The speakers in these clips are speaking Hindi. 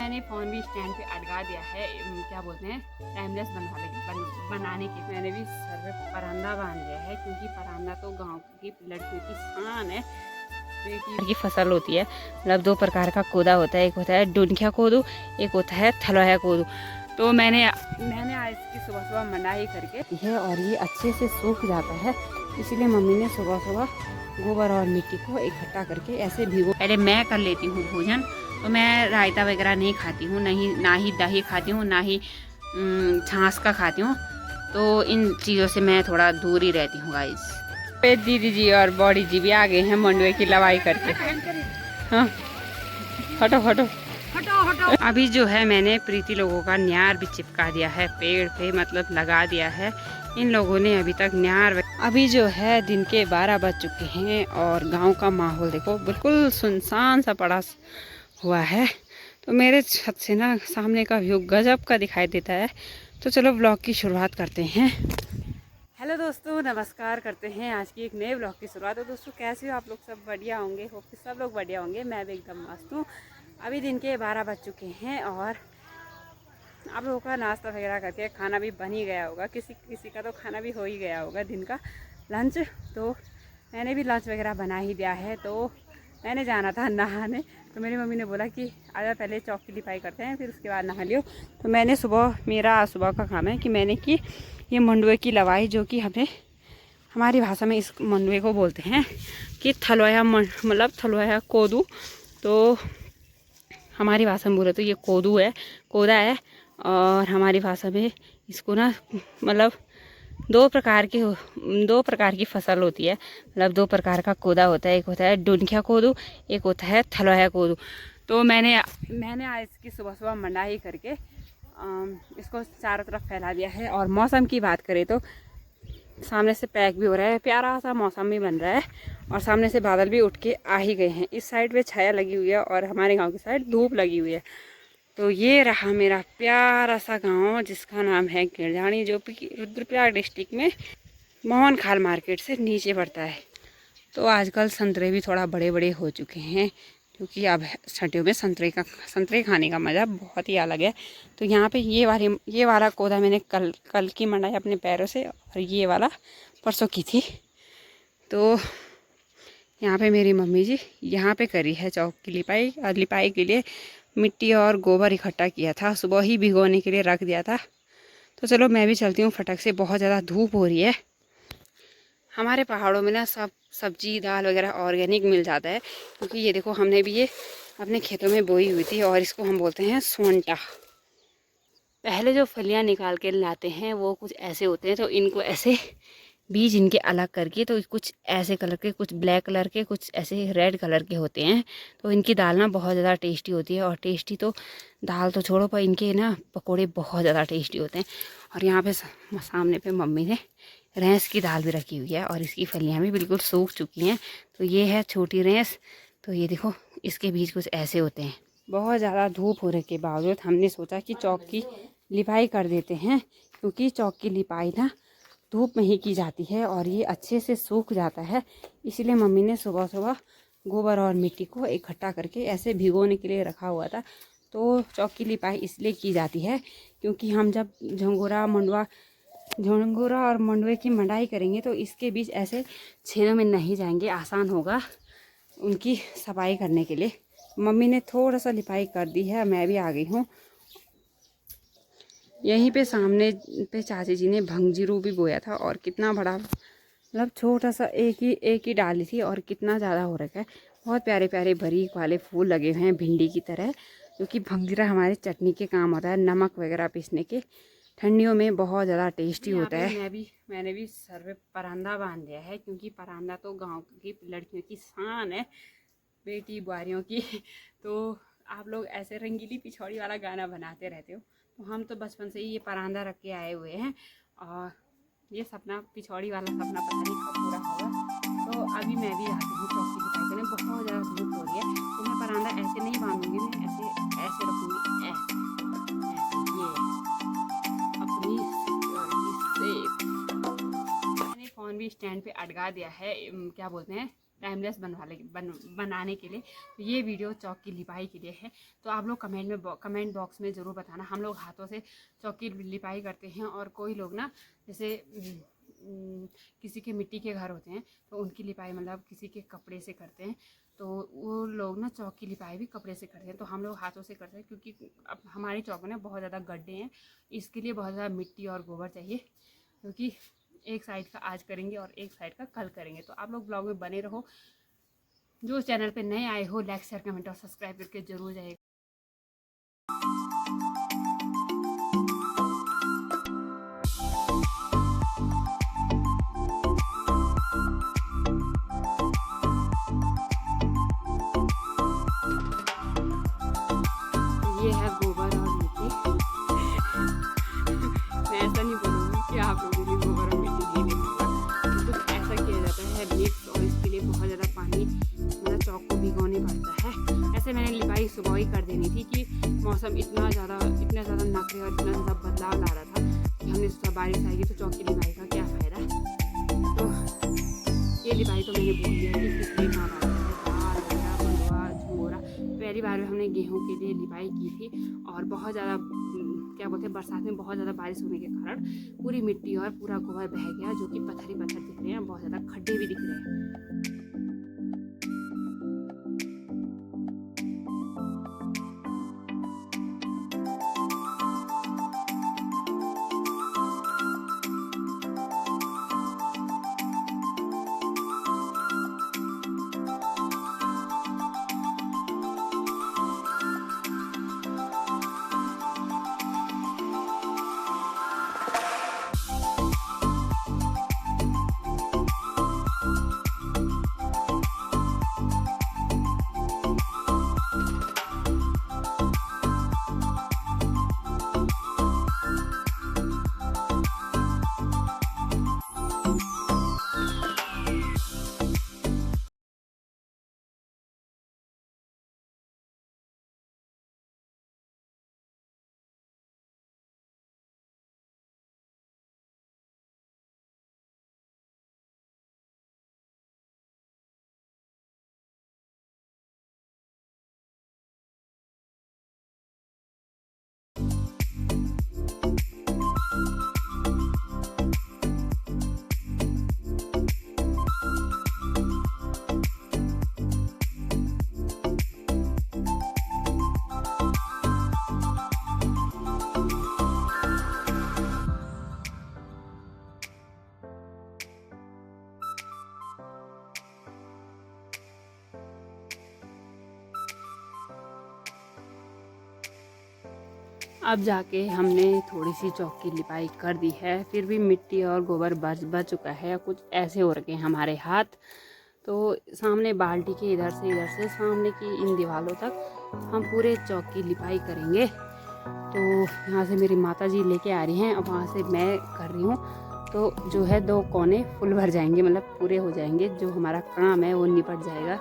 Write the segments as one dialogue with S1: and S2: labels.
S1: मैंने फ़ोन भी स्टैंड पे अटका दिया है, क्या बोलते हैं, टाइमलेस बनाने के। मैंने भी सर पे परांदा बांध दिया है, क्योंकि परांदा तो गांव की लड़कियों की शान है। बेटी की फसल होती है, मतलब दो प्रकार का कोदा होता है, एक होता है डुनखिया कोदू, एक होता है थलोया कोदू। तो मैंने आज इसकी सुबह सुबह मंडाई करके है और ये अच्छे से सूख जाता है, इसीलिए मम्मी ने सुबह सुबह गोबर और मिट्टी को इकट्ठा करके ऐसे भिगो। पहले मैं कर लेती हूँ भोजन, तो मैं रायता वगैरह नहीं खाती हूँ, ना ही दही खाती हूँ, ना ही छाछ का खाती हूँ। तो इन चीज़ों से मैं थोड़ा दूर ही रहती हूँ गाइस। पे दीदी जी और बॉडी जी भी आ गए हैं मंडुए की लवाई करके। हाँ हटो हटो हटो हटो। अभी जो है मैंने प्रीति लोगों का न्यार भी चिपका दिया है पेड़ पे, मतलब लगा दिया है। इन लोगों ने अभी तक न्यार। अभी जो है दिन के 12 बज चुके हैं और गांव का माहौल देखो बिल्कुल सुनसान सा पड़ा हुआ है। तो मेरे छत से ना सामने का व्यू गजब का दिखाई देता है। तो चलो ब्लॉग की शुरुआत करते हैं। हेलो दोस्तों, नमस्कार करते हैं आज की एक नए ब्लॉग की शुरुआत। तो दोस्तों कैसे हो आप लोग? सब बढ़िया होंगे, होप कि सब लोग बढ़िया होंगे। मैं भी एकदम मस्त हूँ। अभी दिन के 12 बज चुके हैं और आप लोगों का नाश्ता वगैरह करके खाना भी बन ही गया होगा। किसी का तो खाना भी हो ही गया होगा दिन का लंच। तो मैंने भी लंच वगैरह बना ही दिया है। तो मैंने जाना था नहाने, तो मेरी मम्मी ने बोला कि आजा पहले चौक की लिपाई करते हैं, फिर उसके बाद नहा लियो। तो मैंने मेरा सुबह का काम है कि मैंने की ये मंडुए की लवाई, जो कि हमें हमारी भाषा में इस मंडुए को बोलते हैं कि थलोया, मतलब थलोया कोदू। तो हमारी भाषा में बोले तो ये कोदू है, कोदा है। और हमारी भाषा में इसको ना मतलब दो प्रकार की फसल होती है, मतलब दो प्रकार का कोदा होता है। एक होता है डुनखिया कोदू, एक होता है थलोया कोदू। तो मैंने आज इसकी सुबह सुबह मंडाई करके इसको चारों तरफ फैला दिया है। और मौसम की बात करें तो सामने से पैक भी हो रहा है, प्यारा सा मौसम भी बन रहा है और सामने से बादल भी उठ के आ ही गए हैं। इस साइड पे छाया लगी हुई है और हमारे गांव की साइड धूप लगी हुई है। तो ये रहा मेरा प्यारा सा गांव, जिसका नाम है गिरजानी, जो कि रुद्रप्रयाग डिस्ट्रिक्ट में मोहन खाल मार्केट से नीचे पड़ता है। तो आजकल संतरे भी थोड़ा बड़े बड़े हो चुके हैं, क्योंकि अब सर्दियों में संतरे खाने का मज़ा बहुत ही अलग है। तो यहाँ पे ये वाला कोदा मैंने कल की मंडाई अपने पैरों से, और ये वाला परसों की थी। तो यहाँ पे मेरी मम्मी जी यहाँ पे करी है चौक की लिपाई, और लिपाई के लिए मिट्टी और गोबर इकट्ठा किया था, सुबह ही भिगोने के लिए रख दिया था। तो चलो मैं भी चलती हूँ फटक से, बहुत ज़्यादा धूप हो रही है। हमारे पहाड़ों में ना सब सब्जी दाल वगैरह ऑर्गेनिक मिल जाता है, क्योंकि ये देखो हमने भी ये अपने खेतों में बोई हुई थी, और इसको हम बोलते हैं सोंटा। पहले जो फलियाँ निकाल के लाते हैं वो कुछ ऐसे होते हैं, तो इनको ऐसे बीज इनके अलग करके, तो कुछ ऐसे कलर के, कुछ ब्लैक कलर के, कुछ ऐसे रेड कलर के होते हैं। तो इनकी दाल ना बहुत ज़्यादा टेस्टी होती है, और टेस्टी तो दाल तो छोड़ो, पर इनके ना पकोड़े बहुत ज़्यादा टेस्टी होते हैं। और यहाँ पे सामने पे मम्मी ने रेंस की दाल भी रखी हुई है, और इसकी फलियाँ भी बिल्कुल सूख चुकी हैं। तो ये है छोटी रेंस। तो ये देखो इसके बीज कुछ ऐसे होते हैं। बहुत ज़्यादा धूप होने के बावजूद हमने सोचा कि चौक की लिपाई कर देते हैं, क्योंकि चौक की लिपाई ना धूप में ही की जाती है और ये अच्छे से सूख जाता है। इसलिए मम्मी ने सुबह सुबह गोबर और मिट्टी को इकट्ठा करके ऐसे भिगोने के लिए रखा हुआ था। तो चौक की लिपाई इसलिए की जाती है, क्योंकि हम जब झंगोरा और मंडुए की मंडाई करेंगे तो इसके बीच ऐसे छेदों में नहीं जाएंगे, आसान होगा उनकी सफाई करने के लिए। मम्मी ने थोड़ा सा लिपाई कर दी है, मैं भी आ गई हूँ। यहीं पे सामने पे चाची जी ने भंगजीरू भी बोया था, और कितना बड़ा, मतलब छोटा सा एक ही डाली थी, और कितना ज़्यादा हो रखा है। बहुत प्यारे प्यारे बारीक वाले फूल लगे हुए हैं भिंडी की तरह, क्योंकि भंगजीरा हमारे चटनी के काम होता है, नमक वगैरह पीसने के। ठंडियों में बहुत ज़्यादा टेस्टी होता है। मैंने भी सर पे परांदा बांध दिया है, क्योंकि परांदा तो गाँव की लड़कियों की शान है, बेटी बुआरियों की। तो आप लोग ऐसे रंगीली पिछौड़ी वाला गाना बनाते रहते हो, तो हम तो बचपन से ही ये परांदा रख के आए हुए हैं, और ये सपना, पिछौड़ी वाला सपना पता नहीं कब पूरा होगा। तो अभी मैं भी आती हूँ चौक की लिपाई करने, बहुत ज़्यादा धूप हो रही है। तो मैं परांदा ऐसे नहीं बांधूंगी, मैं ऐसे रखूँगी, ऐसे ये अपनी सिक्योरिटी से। मैंने फ़ोन भी स्टैंड पे अटका दिया है, क्या बोलते हैं, टाइमलेस बनाने के लिए। तो ये वीडियो चौक की लिपाई के लिए है। तो आप लोग कमेंट बॉक्स में ज़रूर बताना। हम लोग हाथों से चौक की लिपाई करते हैं, और कोई लोग ना जैसे किसी के मिट्टी के घर होते हैं तो उनकी लिपाई मतलब किसी के कपड़े से करते हैं। तो वो लोग ना चौक की लिपाई भी कपड़े से करते हैं। तो हम लोग हाथों से करते हैं, क्योंकि अब हमारी चौक में बहुत ज़्यादा गड्ढे हैं, इसके लिए बहुत ज़्यादा मिट्टी और गोबर चाहिए। क्योंकि एक साइड का आज करेंगे और एक साइड का कल करेंगे। तो आप लोग ब्लॉग में बने रहो। जो चैनल पे नए आए हो, लाइक शेयर कमेंट और सब्सक्राइब करके जरूर जाइएगा। ये है गोबर और मिट्टी। मैं ऐसा नहीं बोलूँगी कि आप लोगों ने गोबर और मिट्टी लेने होगा, तो कुछ ऐसा किया जाता है मिक्स, और इसके लिए बहुत ज़्यादा पानी मतलब चौक को भिगोने पड़ता है। ऐसे मैंने लिपाई सुबह ही कर देनी थी कि मौसम इतना ज़्यादा नखरे और इतना ज़्यादा बदलाव ला रहा था कि हमने सोचा बारिश आएगी तो चौक की लिपाई का क्या फ़ायदा। तो ये लिपाई तो मैंने बोल दिया कि किस लिए काम आता है। दाल वगैरह मंडवा झंगोरा, पहली बार में हमने गेहूँ के लिए लिपाई की थी, और बहुत ज़्यादा क्या बोलते हैं, बरसात में बहुत ज़्यादा बारिश होने के कारण पूरी मिट्टी और पूरा गोबर बह गया, जो कि पत्थर ही पत्थर दिख रहे हैं, बहुत ज़्यादा खड्डे भी दिख रहे हैं। अब जाके हमने थोड़ी सी चौक की लिपाई कर दी है, फिर भी मिट्टी और गोबर बच चुका है। कुछ ऐसे हो रखे हैं हमारे हाथ। तो सामने बाल्टी के इधर से सामने की इन दीवारों तक हम पूरे चौक की लिपाई करेंगे। तो यहाँ से मेरी माता जी लेके आ रही हैं, अब वहाँ से मैं कर रही हूँ। तो जो है 2 कोने फुल भर जाएंगे, मतलब पूरे हो जाएंगे, जो हमारा काम है वो निपट जाएगा।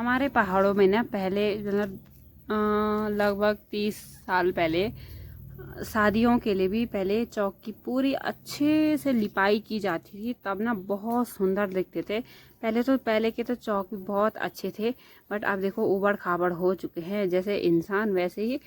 S1: हमारे पहाड़ों में ना पहले मतलब लगभग 30 साल पहले शादियों के लिए भी पहले चौक की पूरी अच्छे से लिपाई की जाती थी, तब ना बहुत सुंदर दिखते थे। पहले के तो चौक भी बहुत अच्छे थे, बट अब देखो उबड़ खाबड़ हो चुके हैं। जैसे इंसान वैसे ही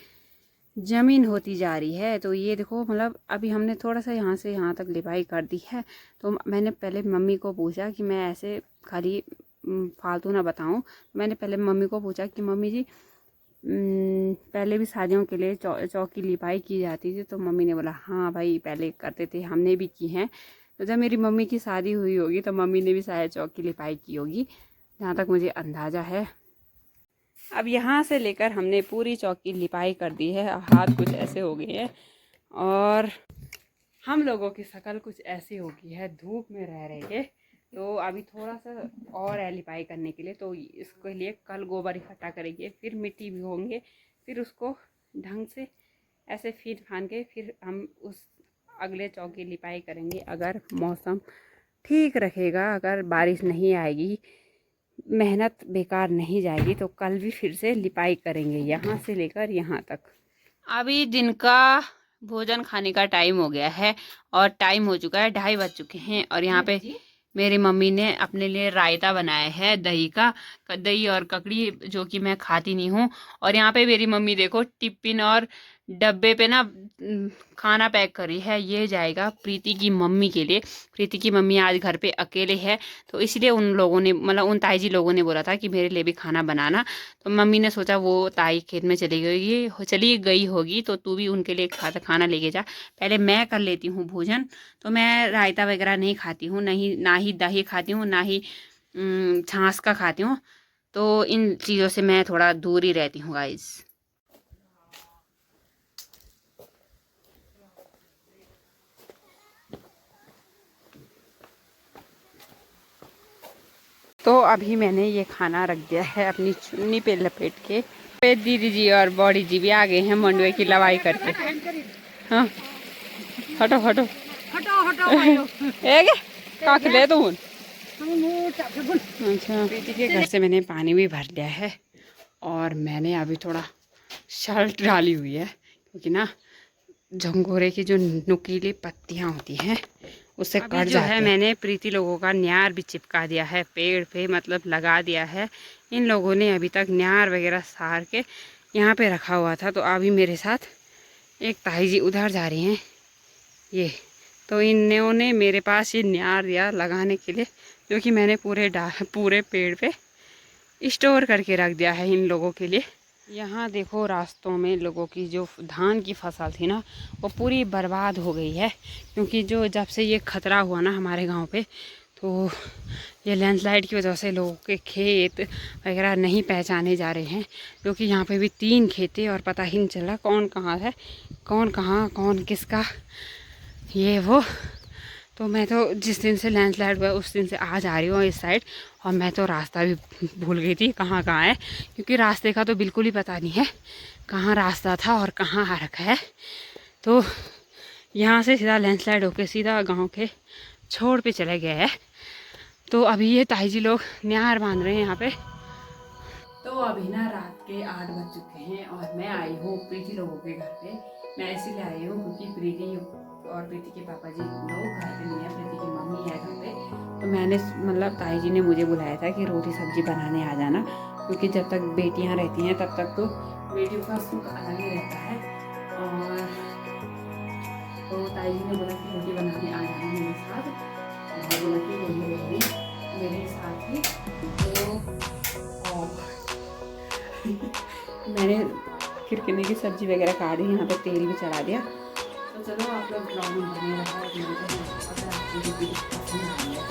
S1: ज़मीन होती जा रही है। तो ये देखो मतलब अभी हमने थोड़ा सा यहाँ से यहाँ तक लिपाई कर दी है। तो मैंने पहले मम्मी को पूछा कि मैं ऐसे खाली फालतू ना बताऊँ। मैंने पहले मम्मी को पूछा कि मम्मी जी पहले भी शादियों के लिए चौक की लिपाई की जाती थी? तो मम्मी ने बोला हाँ भाई पहले करते थे, हमने भी की हैं। तो जब मेरी मम्मी की शादी हुई होगी तो मम्मी ने भी शायद चौक की लिपाई की होगी, जहाँ तक मुझे अंदाज़ा है। अब यहाँ से लेकर हमने पूरी चौक की लिपाई कर दी है। हाथ कुछ ऐसे हो गए हैं और हम लोगों की शक्ल कुछ ऐसी हो गई है धूप में रह रहे के। तो अभी थोड़ा सा और है लिपाई करने के लिए, तो इसके लिए कल गोबर इकट्ठा करेंगे, फिर मिट्टी भिगोंगे, फिर उसको ढंग से ऐसे फीट फान के फिर हम उस अगले चौक की लिपाई करेंगे। अगर मौसम ठीक रहेगा, अगर बारिश नहीं आएगी, मेहनत बेकार नहीं जाएगी, तो कल भी फिर से लिपाई करेंगे यहाँ से लेकर यहाँ तक। अभी दिन का भोजन खाने का टाइम हो गया है और टाइम हो चुका है 2:30 बज चुके हैं। और यहाँ पे मेरी मम्मी ने अपने लिए रायता बनाया है दही का, दही और ककड़ी, जो कि मैं खाती नहीं हूँ। और यहाँ पे मेरी मम्मी देखो टिफिन और डब्बे पे ना खाना पैक करी है। ये जाएगा प्रीति की मम्मी के लिए। प्रीति की मम्मी आज घर पे अकेले है, तो इसलिए उन लोगों ने मतलब उन ताई जी लोगों ने बोला था कि मेरे लिए भी खाना बनाना। तो मम्मी ने सोचा वो ताई खेत में चली गई होगी, तो तू भी उनके लिए खाना लेके जा। पहले मैं कर लेती हूँ भोजन। तो मैं रायता वगैरह नहीं खाती हूँ, ना ही दही खाती हूँ, ना ही छाछ का खाती हूँ। तो इन चीज़ों से मैं थोड़ा दूर ही रहती हूँ गाइस। तो अभी मैंने ये खाना रख दिया है अपनी चुन्नी पे लपेट के। पे दीदी जी और बॉडी जी भी आ गए हैं मंडुए की लवाई करके। हाँ हटो हटो काक ले तो। अच्छा प्रीति के घर से मैंने पानी भी भर लिया है और मैंने अभी थोड़ा शर्ट डाली हुई है, क्योंकि ना झंगोरे की जो नुकीली पत्तियाँ होती हैं उससे कट जाते हैं। मैंने प्रीति लोगों का न्यार भी चिपका दिया है पेड़ पे, मतलब लगा दिया है। इन लोगों ने अभी तक न्यार वगैरह सार के यहाँ पे रखा हुआ था। तो अभी मेरे साथ एक ताई जी उधर जा रही हैं ये, तो इन्होंने मेरे पास ये न्यार दिया लगाने के लिए, जो कि मैंने पूरे पेड़ पे स्टोर करके रख दिया है इन लोगों के लिए। यहाँ देखो रास्तों में लोगों की जो धान की फसल थी ना वो पूरी बर्बाद हो गई है, क्योंकि जो जब से ये खतरा हुआ ना हमारे गांव पे, तो ये लैंडस्लाइड की वजह से लोगों के खेत वगैरह नहीं पहचाने जा रहे हैं। क्योंकि यहाँ पे भी 3 खेत और पता ही नहीं चल रहा कौन कहाँ है, कौन कहाँ, कौन किसका, ये वो। तो मैं तो जिस दिन से लैंडस्लाइड हुआ उस दिन से आ जा रही हूँ इस साइड, और मैं तो रास्ता भी भूल गई थी कहाँ कहाँ है, क्योंकि रास्ते का तो बिल्कुल ही पता नहीं है कहाँ रास्ता था और कहाँ आ रखा है। तो यहाँ से सीधा लैंडस्लाइड होके सीधा गांव के छोड़ पे चले गए हैं। तो अभी ये ताई जी लोग न्यार बांध रहे हैं यहाँ पे। तो अभी ना रात के 8 बज चुके हैं और मैं आई हूँ प्रीति लोगों के घर पे। मैं इसीलिए आई हूँ क्योंकि प्रीति और प्रीति के पापा जी लोग घर पे नहीं है, प्रीति की मम्मी है घर पे। तो मैंने मतलब ताई जी ने मुझे बुलाया था कि रोटी सब्जी बनाने आ जाना, क्योंकि जब तक बेटियां रहती हैं तब तक तो बेटियों का सुख अलग ही रहता है। और तो ताई जी ने बोला कि रोटी बनाने आ जाना मेरे साथ, और बोला कि मम्मी रहेगी मेरे साथ ही। तो मैंने खिरकने की सब्जी वगैरह काट दी, यहाँ पे तेल भी चढ़ा दिया। तो चलो आप लोग ब्लॉग में बने रहा है। अगर आपको वीडियो पसंद आई है